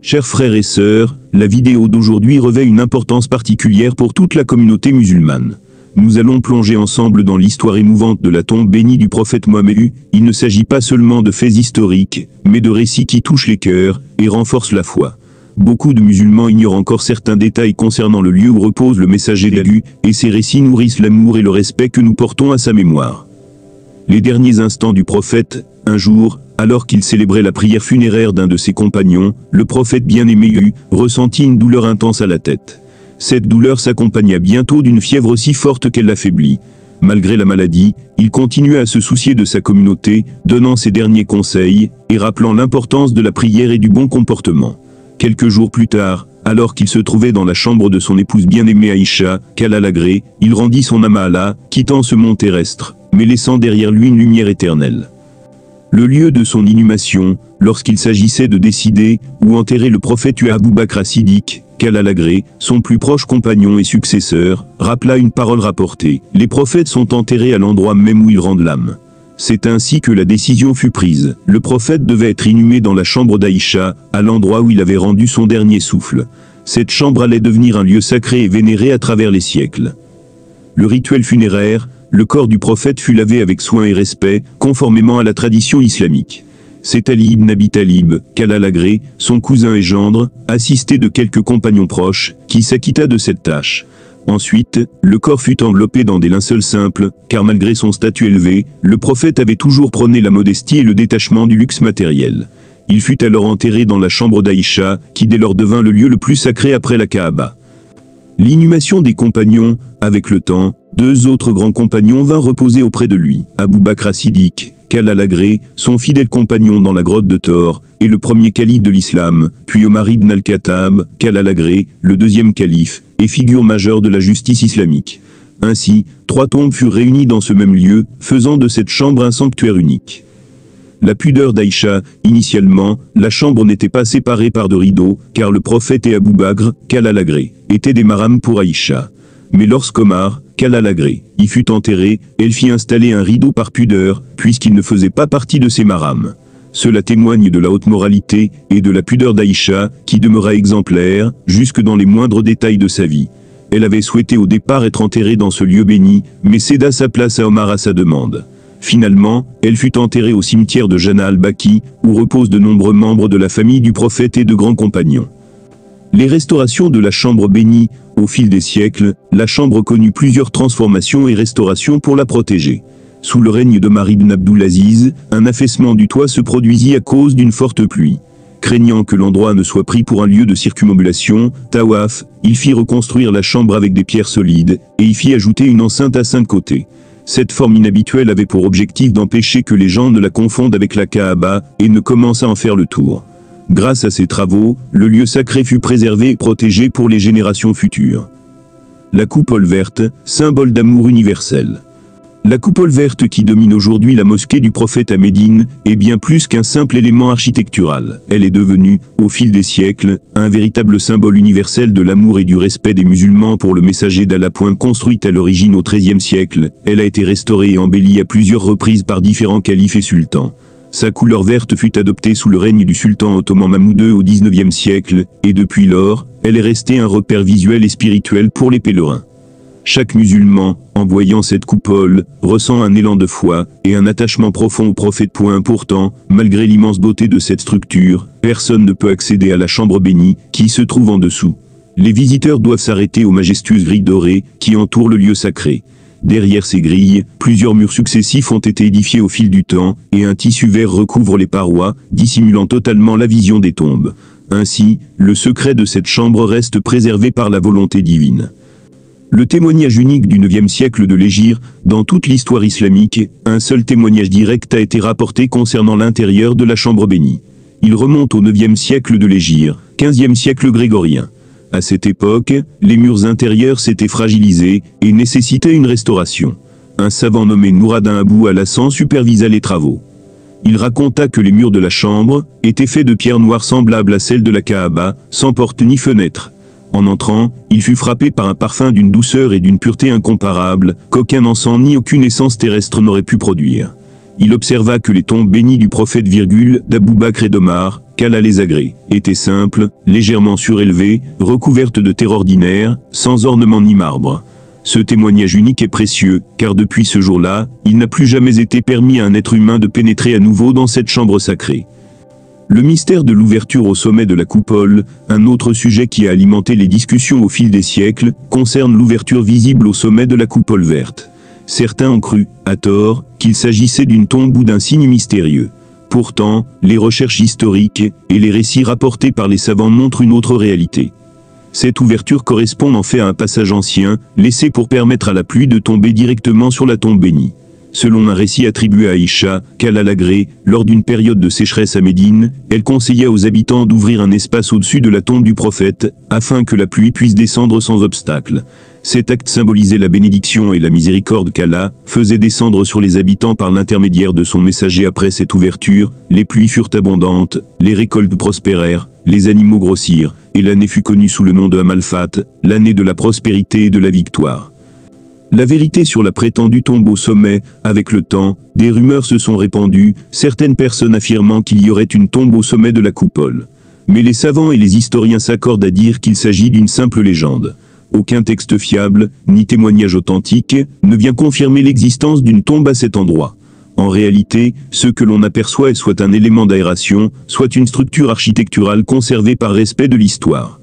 Chers frères et sœurs, la vidéo d'aujourd'hui revêt une importance particulière pour toute la communauté musulmane. Nous allons plonger ensemble dans l'histoire émouvante de la tombe bénie du prophète Mohammed. Il ne s'agit pas seulement de faits historiques, mais de récits qui touchent les cœurs et renforcent la foi. Beaucoup de musulmans ignorent encore certains détails concernant le lieu où repose le messager d'Allah, et ces récits nourrissent l'amour et le respect que nous portons à sa mémoire. Les derniers instants du prophète, un jour, alors qu'il célébrait la prière funéraire d'un de ses compagnons, le prophète bien-aimé ressentit une douleur intense à la tête. Cette douleur s'accompagna bientôt d'une fièvre aussi forte qu'elle l'affaiblit. Malgré la maladie, il continua à se soucier de sa communauté, donnant ses derniers conseils, et rappelant l'importance de la prière et du bon comportement. Quelques jours plus tard, alors qu'il se trouvait dans la chambre de son épouse bien-aimée Aïcha, qu'Allah l'agrée, il rendit son âme à Allah, quittant ce monde terrestre, mais laissant derrière lui une lumière éternelle. Le lieu de son inhumation, lorsqu'il s'agissait de décider où enterrer le prophète Abu Bakr as-Siddiq, qu'Allah l'agrée, son plus proche compagnon et successeur, rappela une parole rapportée. Les prophètes sont enterrés à l'endroit même où ils rendent l'âme. C'est ainsi que la décision fut prise. Le prophète devait être inhumé dans la chambre d'Aïcha, à l'endroit où il avait rendu son dernier souffle. Cette chambre allait devenir un lieu sacré et vénéré à travers les siècles. Le rituel funéraire, le corps du prophète fut lavé avec soin et respect, conformément à la tradition islamique. C'est Ali ibn Abi Talib, qu'Allah l'agrée, son cousin et gendre, assisté de quelques compagnons proches, qui s'acquitta de cette tâche. Ensuite, le corps fut enveloppé dans des linceuls simples, car malgré son statut élevé, le prophète avait toujours prôné la modestie et le détachement du luxe matériel. Il fut alors enterré dans la chambre d'Aïcha, qui dès lors devint le lieu le plus sacré après la Kaaba. L'inhumation des compagnons, avec le temps, deux autres grands compagnons vinrent reposer auprès de lui, Abu Bakr as-Siddiq, qu'Allah l'agrée, son fidèle compagnon dans la grotte de Thor, et le premier calife de l'islam, puis Omar ibn al-Khattab, qu'Allah l'agrée, le deuxième calife, et figure majeure de la justice islamique. Ainsi, trois tombes furent réunies dans ce même lieu, faisant de cette chambre un sanctuaire unique. La pudeur d'Aïcha, initialement, la chambre n'était pas séparée par de rideaux, car le prophète et Abu Bakr, qu'Allah l'agrée, étaient des marams pour Aïcha. Mais lorsqu'Omar, qu'Allah l'agrée, y fut enterré, elle fit installer un rideau par pudeur, puisqu'il ne faisait pas partie de ses marams. Cela témoigne de la haute moralité, et de la pudeur d'Aïcha, qui demeura exemplaire, jusque dans les moindres détails de sa vie. Elle avait souhaité au départ être enterrée dans ce lieu béni, mais céda sa place à Omar à sa demande. Finalement, elle fut enterrée au cimetière de Jana al-Baqi, où reposent de nombreux membres de la famille du prophète et de grands compagnons. Les restaurations de la chambre bénie, au fil des siècles, la chambre connut plusieurs transformations et restaurations pour la protéger. Sous le règne d'Omar ibn Abdulaziz, un affaissement du toit se produisit à cause d'une forte pluie. Craignant que l'endroit ne soit pris pour un lieu de circumambulation, Tawaf, il fit reconstruire la chambre avec des pierres solides, et y fit ajouter une enceinte à 5 côtés. Cette forme inhabituelle avait pour objectif d'empêcher que les gens ne la confondent avec la Kaaba, et ne commencent à en faire le tour. Grâce à ces travaux, le lieu sacré fut préservé et protégé pour les générations futures. La coupole verte, symbole d'amour universel. La coupole verte qui domine aujourd'hui la mosquée du prophète à Médine, est bien plus qu'un simple élément architectural. Elle est devenue, au fil des siècles, un véritable symbole universel de l'amour et du respect des musulmans pour le messager d'Allah. Construite à l'origine au XIIIe siècle, elle a été restaurée et embellie à plusieurs reprises par différents califes et sultans. Sa couleur verte fut adoptée sous le règne du sultan ottoman Mahmoud II au XIXe siècle, et depuis lors, elle est restée un repère visuel et spirituel pour les pèlerins. Chaque musulman, en voyant cette coupole, ressent un élan de foi, et un attachement profond au prophète. Pourtant, malgré l'immense beauté de cette structure, personne ne peut accéder à la chambre bénie, qui se trouve en dessous. Les visiteurs doivent s'arrêter aux majestueuses grilles dorées, qui entourent le lieu sacré. Derrière ces grilles, plusieurs murs successifs ont été édifiés au fil du temps, et un tissu vert recouvre les parois, dissimulant totalement la vision des tombes. Ainsi, le secret de cette chambre reste préservé par la volonté divine. Le témoignage unique du IXe siècle de l'Hégire, dans toute l'histoire islamique, un seul témoignage direct a été rapporté concernant l'intérieur de la chambre bénie. Il remonte au IXe siècle de l'Hégire, XVe siècle grégorien. À cette époque, les murs intérieurs s'étaient fragilisés et nécessitaient une restauration. Un savant nommé Nouradin Abou al-Hassan supervisa les travaux. Il raconta que les murs de la chambre étaient faits de pierres noires semblables à celles de la Kaaba, sans porte ni fenêtre. En entrant, il fut frappé par un parfum d'une douceur et d'une pureté incomparables, qu'aucun encens ni aucune essence terrestre n'aurait pu produire. il observa que les tombes bénies du prophète d'Abou Bakr et d'Omar, qu'Allah les agrée, étaient simples, légèrement surélevées, recouvertes de terre ordinaire, sans ornement ni marbre. Ce témoignage unique est précieux, car depuis ce jour-là, il n'a plus jamais été permis à un être humain de pénétrer à nouveau dans cette chambre sacrée. Le mystère de l'ouverture au sommet de la coupole, un autre sujet qui a alimenté les discussions au fil des siècles, concerne l'ouverture visible au sommet de la coupole verte. Certains ont cru, à tort, qu'il s'agissait d'une tombe ou d'un signe mystérieux. Pourtant, les recherches historiques et les récits rapportés par les savants montrent une autre réalité. Cette ouverture correspond en fait à un passage ancien, laissé pour permettre à la pluie de tomber directement sur la tombe bénie. Selon un récit attribué à Aïcha, qu'Allah l'agrée, lors d'une période de sécheresse à Médine, elle conseilla aux habitants d'ouvrir un espace au-dessus de la tombe du prophète, afin que la pluie puisse descendre sans obstacle. Cet acte symbolisait la bénédiction et la miséricorde qu'Allah faisait descendre sur les habitants par l'intermédiaire de son messager. Après cette ouverture, les pluies furent abondantes, les récoltes prospérèrent, les animaux grossirent, et l'année fut connue sous le nom de Amalfat, l'année de la prospérité et de la victoire. La vérité sur la prétendue tombe au sommet, avec le temps, des rumeurs se sont répandues, certaines personnes affirmant qu'il y aurait une tombe au sommet de la coupole. Mais les savants et les historiens s'accordent à dire qu'il s'agit d'une simple légende. Aucun texte fiable, ni témoignage authentique, ne vient confirmer l'existence d'une tombe à cet endroit. En réalité, ce que l'on aperçoit est soit un élément d'aération, soit une structure architecturale conservée par respect de l'histoire.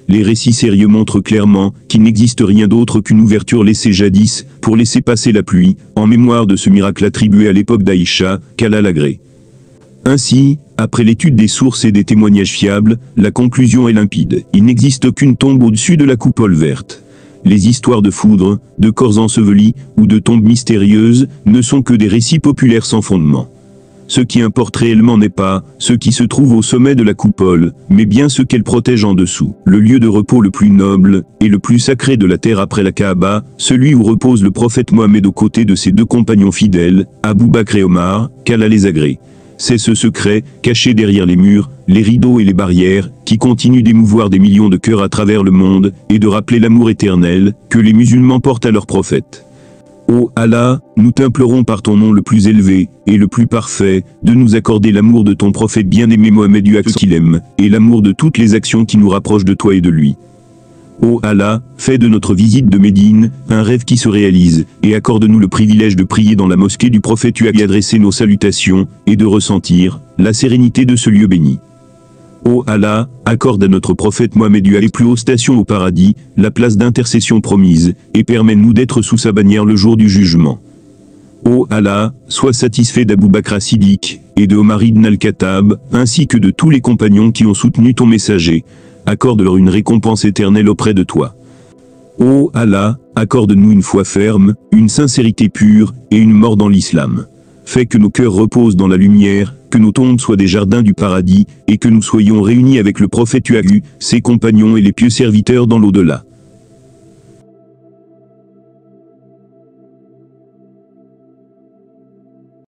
Les récits sérieux montrent clairement qu'il n'existe rien d'autre qu'une ouverture laissée jadis pour laisser passer la pluie, en mémoire de ce miracle attribué à l'époque d'Aïcha, qu'Allah l'agrée. Ainsi, après l'étude des sources et des témoignages fiables, la conclusion est limpide. Il n'existe aucune tombe au-dessus de la coupole verte. Les histoires de foudre, de corps ensevelis, ou de tombes mystérieuses, ne sont que des récits populaires sans fondement. Ce qui importe réellement n'est pas ce qui se trouve au sommet de la coupole, mais bien ce qu'elle protège en dessous. Le lieu de repos le plus noble et le plus sacré de la terre après la Kaaba, celui où repose le prophète Mohammed aux côtés de ses deux compagnons fidèles, Abou Bakr et Omar, qu'Allah les agrée. C'est ce secret, caché derrière les murs, les rideaux et les barrières, qui continue d'émouvoir des millions de cœurs à travers le monde, et de rappeler l'amour éternel que les musulmans portent à leur prophète. Ô Allah, nous t'implorons par ton nom le plus élevé et le plus parfait, de nous accorder l'amour de ton prophète bien-aimé Mohammed qu'il aime, et l'amour de toutes les actions qui nous rapprochent de toi et de lui. Ô Allah, fais de notre visite de Médine un rêve qui se réalise, et accorde-nous le privilège de prier dans la mosquée du prophète et y adresser nos salutations, et de ressentir la sérénité de ce lieu béni. Ô Allah, accorde à notre prophète Mohammed les plus hautes stations au paradis, la place d'intercession promise, et permets-nous d'être sous sa bannière le jour du jugement. Ô Allah, sois satisfait d'Abou Bakr as-Siddiq, et de Omar ibn al-Khattab, ainsi que de tous les compagnons qui ont soutenu ton messager. Accorde-leur une récompense éternelle auprès de toi. Ô Allah, accorde-nous une foi ferme, une sincérité pure, et une mort dans l'islam. Fais que nos cœurs reposent dans la lumière, que nos tombes soient des jardins du paradis, et que nous soyons réunis avec le prophète ses compagnons et les pieux serviteurs dans l'au-delà.